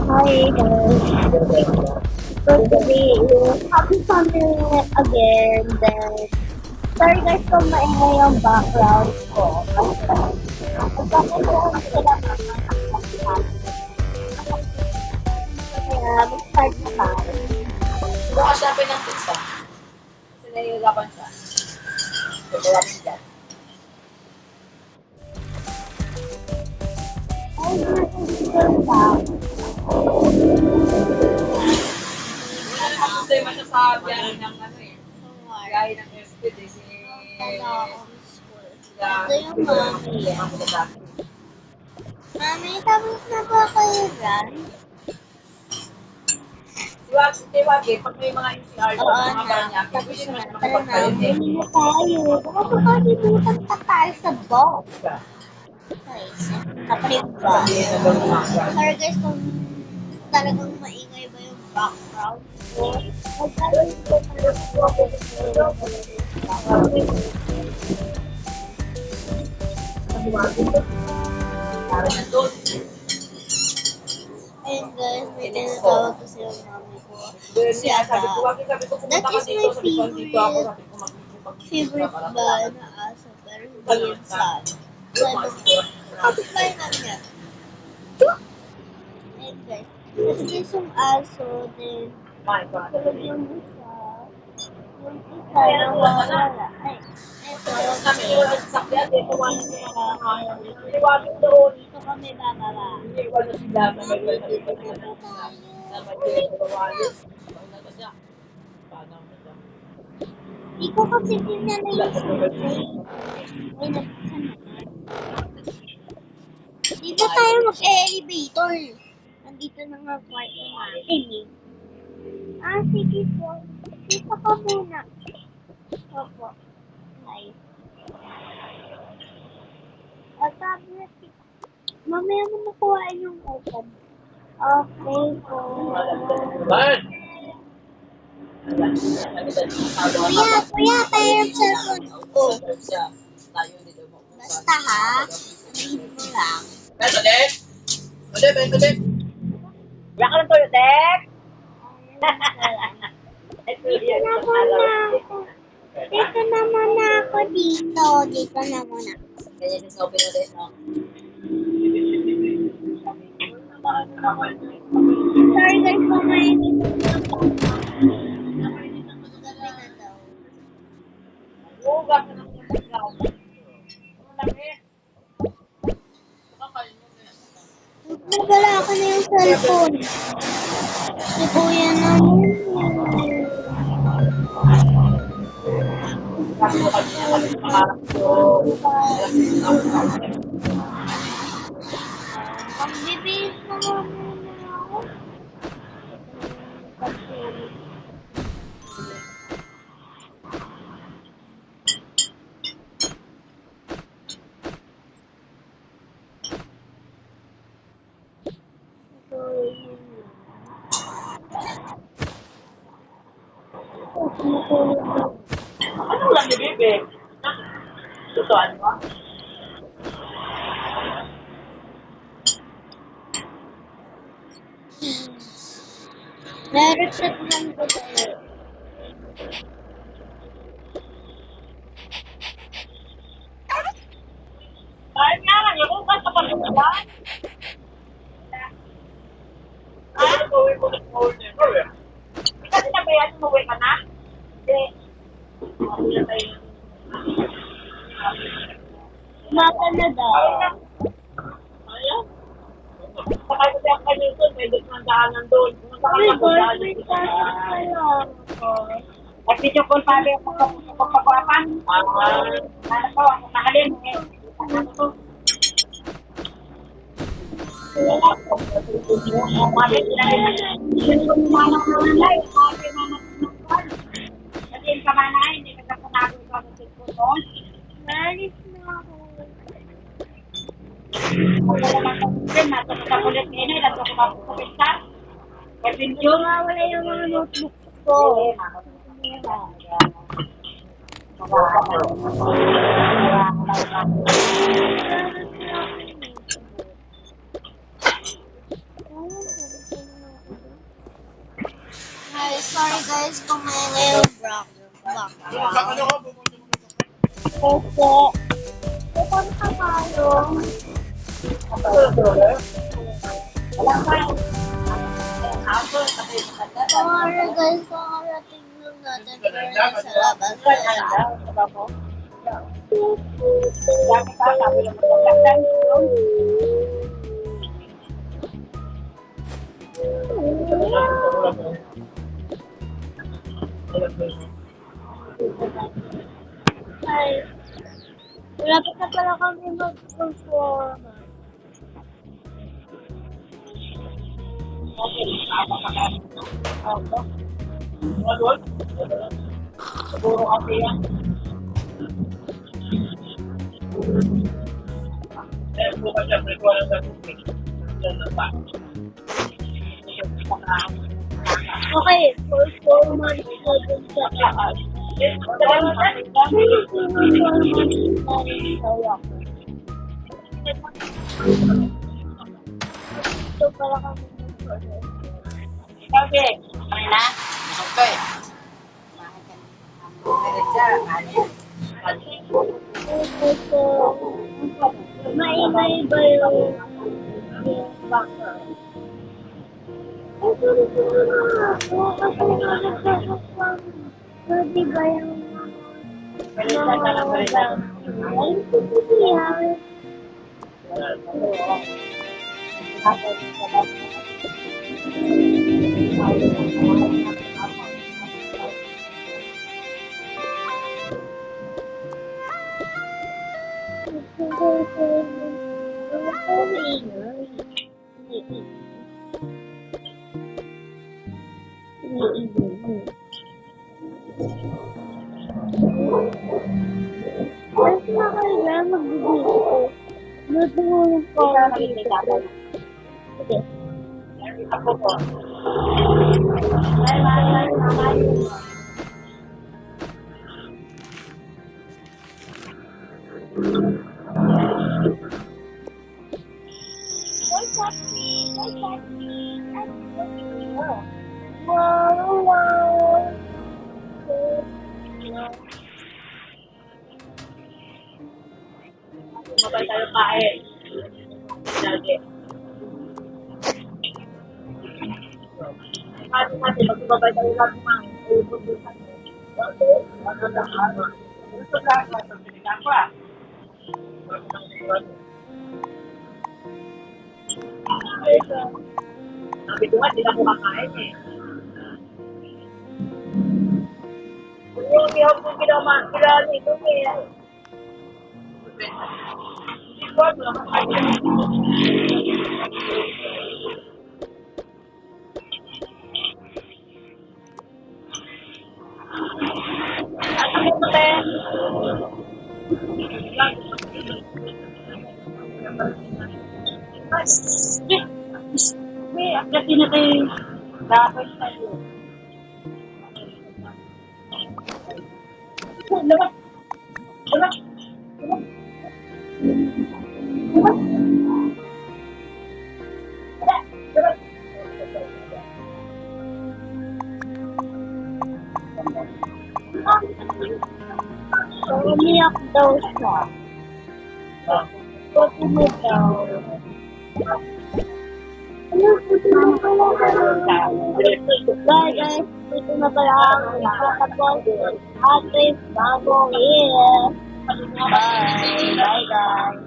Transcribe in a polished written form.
Hi guys. So today is happy Sunday again. Then, sorry guys kung maingay yung background ko. Magkakaroon sila ng mga kakasihan. Kaya mag-start na tayo. Bukas siya ng pizza. Kasi nahihirapan siya. Ito namin dyan. Ay, natin lang. Kasi masasabi yan ng ano eh. Gaya ng SPD. Ito yung mami. Mami, tapos na ba kayo dyan? Diwagi, pag may mga NCR, Oo mga na. kanya, Tapos pwede na. naman Tara na. makapagpalit eh. Bili na tayo. Baka makalimutan pa tayo sa box. Guys, naprint ba? Sorry guys kung talagang maingay ba yung background ko. Magkakaroon ko Para na doon. ayun guys, may tinatawag kasi yung mami ko. Doon Si niya, Ada. sabi ko, pumunta That ka is dito, my sabi ko, dito ako, sabi ko, favorite ba na aso, pero hindi yun sad. Kapit-bahay namin yan. Ayun guys. Tapos guys yung aso, then tulog yung isa. Yung isa nawawala. Ay, eto. Kami yung nagsakyan, dito one Dito kami bababa. Iwan na sila, Mami, dito na po tayo. Di ko kasi tinala yung cellphone. Ay, nabuksan naman. Dito tayo mag-elevator. Nandito na nga kwarto natin eh. Ah, sige po. Dito ka muna. Opo. Nice. Tablet. Mamaya mo nakuha yung iPad. Okay po. Kuya, tayo yung cellphone. Oh, basta ha. Sabihin mo lang. Wala ka ng toyo, Dek! Dito na muna ako. Dito na muna ako dito. Dito na muna. Ganyan yung sabi na din, no? Sorry guys, kumain. Gabi na daw. Oo, baka na muna ikaw. Ang laki. Nagwala ako na yung cellphone. Si kuya naman. Kasi mo kanina kami pangarap ko. Magbibihis na nga muna ako. Ano lang ni Bebe? Tutuan mo? Na-reset lang ko tayo. Ay, nga lang, yung bukas sa pagkakuan. Ah, uwi ko ng order. Kasi nabayan mo, uwi ka na? Hindi. Wala tayo. Mata na daw. Ayaw. Sakay ko siya kanil doon, may doon daanan doon. Uy, boys, may pasok pa lang ako. At video call pa rin ako pagpapakapan. Ano po, ako nakalin. Ano to? Mami, yun ko manang nanay. Mami, mama ko. Kasi yung kamanay, hindi ka sa punago ka sa cellphone. Malis na ako. Ako naman sa screen, nasa nakakulit nila, nasa kumapos sa pista. Kasi yun, Wala yung mga notebook ko. sorry guys kung may ngayong background. Opo. Ito na tayo. Wala pa. Sorry guys, kakarating lang natin pero nasa labas na lang. Ay, malapit na pala kami mag-perform. Siguro kasi yan. Bukas siya, may kuha ng gagawin. Yan na pa. Okay, performance na dun sa taas. Ito pala kami mag-perform. Sabi, kanina, okay. Maingay ba yung background? Pwede ba yung Mas nakaya magbibigay. Natulog ko. Sige. Ako po. Mabay tayo kain. Lagi. Kasi magbabay tayo lang kumain. Ububusan mo. Ano lang ano. Gusto lang ako. Sinigang ko ah. Sabi ko nga, hindi na kumakain eh. Yung bihok mo kilala nito eh. Hindi ko alam kumakain. At ako pa rin. May agatin na kayo. Dapat tayo. Labas! Labas! Umiyak daw siya. Pati mo daw. Bye guys, dito na pala ang tapos ating bagong year. Bye! Bye guys!